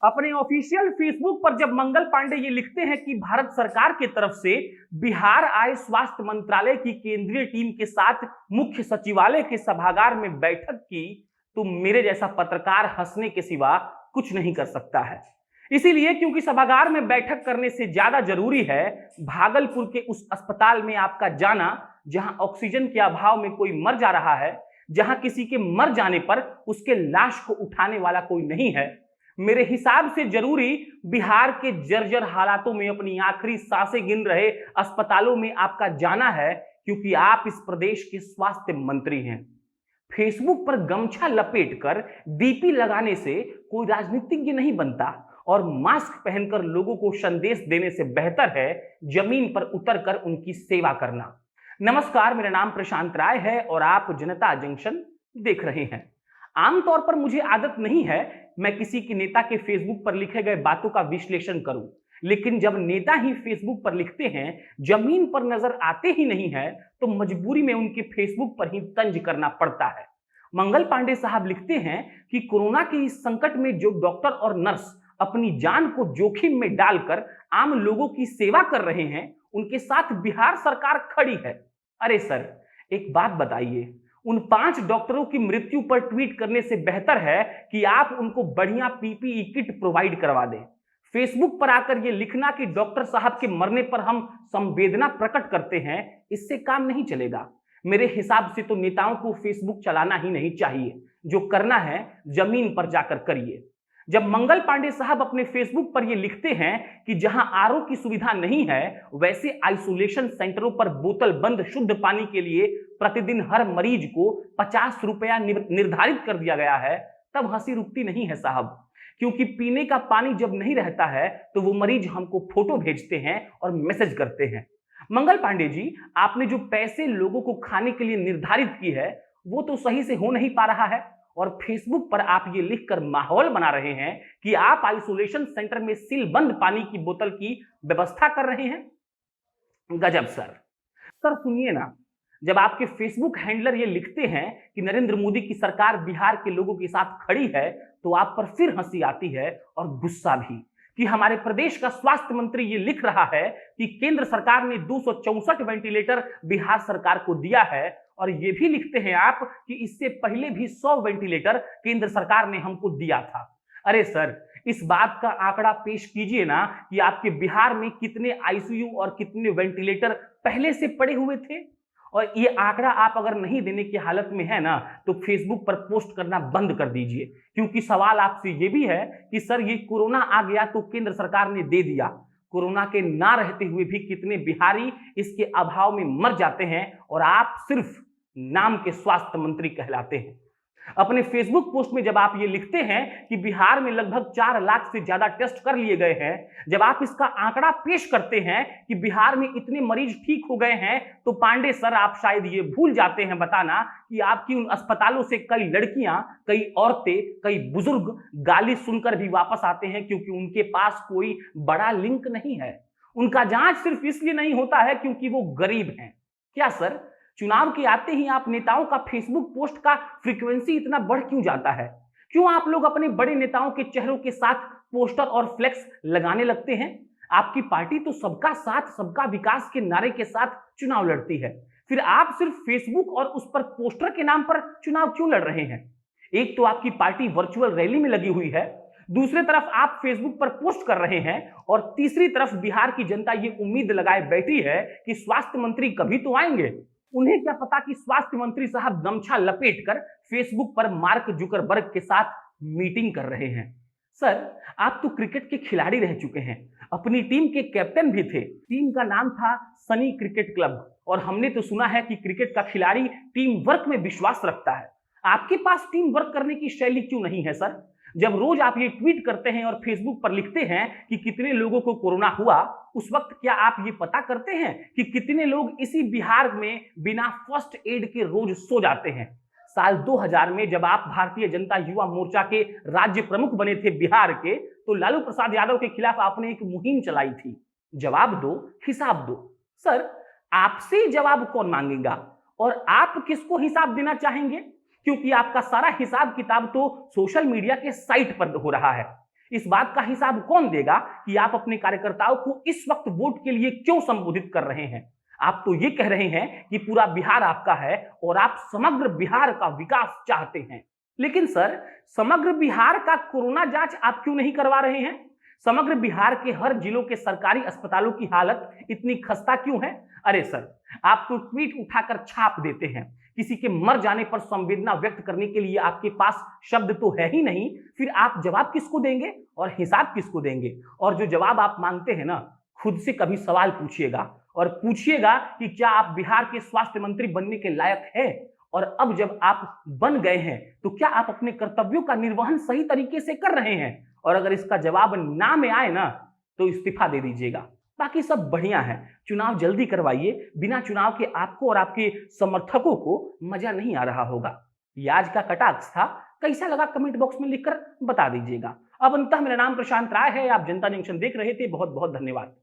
अपने official Facebook पर जब मंगल पांडे ये लिखते हैं कि भारत सरकार की तरफ से बिहार आए स्वास्थ्य मंत्रालय की केंद्रीय टीम के साथ मुख्य सचिवालय के सभागार में बैठक की, तो मेरे जैसा पत्रकार हंसने के सिवा कुछ नहीं कर सकता है। इसीलिए क्योंकि सभागार में बैठक करने से ज्यादा जरूरी है भागलपुर के उस अस्पताल में आपका जाना जहां ऑक्सीजन के अभाव में कोई मर जा रहा है, जहां किसी के मर जाने पर उसके लाश को उठाने वाला कोई नहीं है। मेरे हिसाब से जरूरी बिहार के जर्जर हालातों में अपनी आखिरी सांसें गिन रहे अस्पतालों में आपका जाना है, क्योंकि आप इस प्रदेश के स्वास्थ्य मंत्री हैं। फेसबुक पर गमछा लपेटकर डीपी लगाने से कोई राजनीतिज्ञ नहीं बनता और मास्क पहनकर लोगों को संदेश देने से बेहतर है जमीन पर उतरकर उनकी सेवा करना। नमस्कार, मेरा नाम प्रशांत राय है और आप जनता जंक्शन देख रहे हैं। आमतौर पर मुझे आदत नहीं है मैं किसी के नेता के फेसबुक पर लिखे गए बातों का विश्लेषण करूं, लेकिन जब नेता ही फेसबुक पर लिखते हैं जमीन पर नजर आते ही नहीं है तो मजबूरी में उनके फेसबुक पर ही तंज करना पड़ता है। मंगल पांडे साहब लिखते हैं कि कोरोना के इस संकट में जो डॉक्टर और नर्स अपनी जान को जोखिम में डालकर आम लोगों की सेवा कर रहे हैं उनके साथ बिहार सरकार खड़ी है। अरे सर, एक बात बताइए, उन 5 डॉक्टरों की मृत्यु पर ट्वीट करने से बेहतर है कि आप उनको बढ़िया पीपीई किट प्रोवाइड करवा दें। फेसबुक पर आकर यह लिखना कि डॉक्टर साहब के मरने पर हम संवेदना प्रकट करते हैं, इससे काम नहीं चलेगा। मेरे हिसाब से तो नेताओं को फेसबुक चलाना ही नहीं चाहिए, जो करना है जमीन पर जाकर करिए। जब मंगल पांडे साहब अपने फेसबुक पर यह लिखते हैं कि जहां आरओ की सुविधा नहीं है वैसे आइसोलेशन सेंटरों पर बोतल बंद शुद्ध पानी के लिए प्रतिदिन हर मरीज को 50 रुपया निर्धारित कर दिया गया है, तब हंसी रुकती नहीं है साहब। क्योंकि पीने का पानी जब नहीं रहता है तो वो मरीज हमको फोटो भेजते हैं और मैसेज करते हैं। मंगल पांडे जी, आपने जो पैसे लोगों को खाने के लिए निर्धारित की है वो तो सही से हो नहीं पा रहा है, और फेसबुक पर आप ये लिखकर माहौल बना रहे हैं कि आप आइसोलेशन सेंटर में सीलबंद पानी की बोतल की व्यवस्था कर रहे हैं। गजब सर। सर सुनिए ना, जब आपके फेसबुक हैंडलर ये लिखते हैं कि नरेंद्र मोदी की सरकार बिहार के लोगों के साथ खड़ी है तो आप पर फिर हंसी आती है और गुस्सा भी, कि हमारे प्रदेश का स्वास्थ्य मंत्री ये लिख रहा है कि केंद्र सरकार ने 264 वेंटिलेटर बिहार सरकार को दिया है, और ये भी लिखते हैं आप कि इससे पहले भी 100 वेंटिलेटर केंद्र सरकार ने हमको दिया था। अरे सर, इस बात का आंकड़ा पेश कीजिए ना कि आपके बिहार में कितने आईसीयू और कितने वेंटिलेटर पहले से पड़े हुए थे। और ये आंकड़ा आप अगर नहीं देने की हालत में है ना तो फेसबुक पर पोस्ट करना बंद कर दीजिए, क्योंकि सवाल आपसे ये भी है कि सर ये कोरोना आ गया तो केंद्र सरकार ने दे दिया, कोरोना के ना रहते हुए भी कितने बिहारी इसके अभाव में मर जाते हैं और आप सिर्फ नाम के स्वास्थ्य मंत्री कहलाते हैं। अपने फेसबुक पोस्ट में जब आप ये लिखते हैं कि बिहार में लगभग 4 लाख से ज्यादा टेस्ट कर लिए गए हैं, जब आप इसका आंकड़ा पेश करते हैं कि बिहार में इतने मरीज ठीक हो गए हैं, तो पांडे सर आप शायद ये भूल जाते हैं बताना कि आपकी उन अस्पतालों से कई लड़कियां, कई औरतें, कई बुजुर्ग गाली सुनकर भी वापस आते हैं, क्योंकि उनके पास कोई बड़ा लिंक नहीं है। उनका जांच सिर्फ इसलिए नहीं होता है क्योंकि वो गरीब हैं। क्या सर, चुनाव के आते ही आप नेताओं का फेसबुक पोस्ट का फ्रीक्वेंसी इतना बढ़ क्यों जाता है? क्यों आप लोग अपने बड़े नेताओं के चेहरों के साथ पोस्टर और फ्लेक्स लगाने लगते हैं? आपकी पार्टी तो सबका साथ सबका विकास के नारे के साथ चुनाव लड़ती है, फिर आप सिर्फ फेसबुक और उस पर पोस्टर के नाम पर चुनाव क्यों लड़ रहे हैं? एक तो आपकी पार्टी वर्चुअल रैली में लगी हुई है, दूसरी तरफ आप फेसबुक पर पोस्ट कर रहे हैं, और तीसरी तरफ बिहार की जनता ये उम्मीद लगाए बैठी है कि स्वास्थ्य मंत्री कभी तो आएंगे। उन्हें क्या पता कि स्वास्थ्य मंत्री साहब गमछा लपेटकर फेसबुक पर मार्क जुकरबर्ग के साथ मीटिंग कर रहे हैं। सर, आप तो क्रिकेट के खिलाड़ी रह चुके हैं, अपनी टीम के कैप्टन भी थे, टीम का नाम था सनी क्रिकेट क्लब, और हमने तो सुना है कि क्रिकेट का खिलाड़ी टीम वर्क में विश्वास रखता है। आपके पास टीम वर्क करने की शैली क्यों नहीं है सर? जब रोज आप ये ट्वीट करते हैं और फेसबुक पर लिखते हैं कि कितने लोगों को कोरोना हुआ, उस वक्त क्या आप ये पता करते हैं कि कितने लोग इसी बिहार में बिना फर्स्ट एड के रोज सो जाते हैं? साल 2000 में जब आप भारतीय जनता युवा मोर्चा के राज्य प्रमुख बने थे बिहार के, तो लालू प्रसाद यादव के खिलाफ आपने एक मुहिम चलाई थी, जवाब दो हिसाब दो। सर, आपसे जवाब कौन मांगेगा और आप किसको हिसाब देना चाहेंगे? क्योंकि आपका सारा हिसाब किताब तो सोशल मीडिया के साइट पर हो रहा है। इस बात का हिसाब कौन देगा कि आप अपने कार्यकर्ताओं को इस वक्त वोट के लिए क्यों संबोधित कर रहे हैं? आप तो ये कह रहे हैं कि पूरा बिहार आपका है और आप समग्र बिहार का विकास चाहते हैं। लेकिन सर, समग्र बिहार का कोरोना जांच आप क्यों नहीं करवा रहे हैं? समग्र बिहार के हर जिलों के सरकारी अस्पतालों की हालत इतनी खस्ता क्यों है? अरे सर, आप तो ट्वीट उठाकर छाप देते हैं। किसी के मर जाने पर संवेदना व्यक्त करने के लिए आपके पास शब्द तो है ही नहीं, फिर आप जवाब किसको देंगे और हिसाब किसको देंगे? और जो जवाब आप मांगते हैं ना, खुद से कभी सवाल पूछिएगा और पूछिएगा कि क्या आप बिहार के स्वास्थ्य मंत्री बनने के लायक हैं? और अब जब आप बन गए हैं तो क्या आप अपने कर्तव्यों का निर्वहन सही तरीके से कर रहे हैं? और अगर इसका जवाब ना में आए ना, तो इस्तीफा दे दीजिएगा। बाकी सब बढ़िया है, चुनाव जल्दी करवाइए। बिना चुनाव के आपको और आपके समर्थकों को मजा नहीं आ रहा होगा। ये आज का कटाक्ष था, कैसा लगा कमेंट बॉक्स में लिखकर बता दीजिएगा। अब अंततः मेरा नाम प्रशांत राय है, आप जनता जंक्शन देख रहे थे। बहुत बहुत धन्यवाद।